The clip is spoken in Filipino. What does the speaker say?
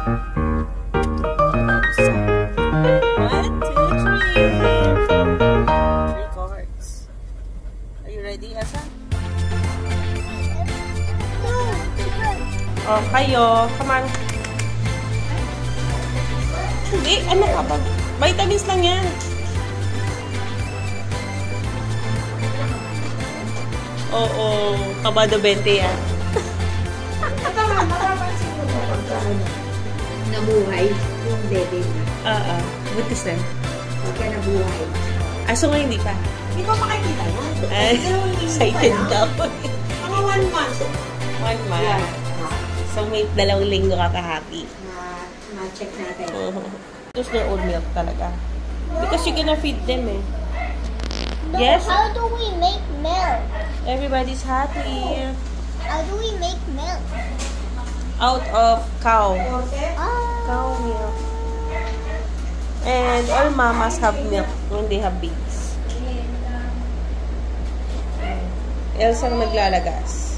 One, two, three. 3 cards. Are you ready, Asa? Oh, kayo. Come on. Hindi, ano ka ba? Vitamins lang yan. Oo, kabado 20 yan. Nabuhay yung bebe niya. Oo, butis na. Pagka nabuhay. So ngayon hindi pa. Hindi ko makikita yan. Excited daw. Mga 1 month. 1 month. Yeah. So may 2 linggo ka ka-happy. Ma-check natin. Use their own milk talaga. Because you're gonna feed them eh. Yes? How do we make milk? Everybody's happy. How do we make milk? Out of cow. Oh. Cow milk. And all mamas have milk when they have babies. Elsa ang naglalagas.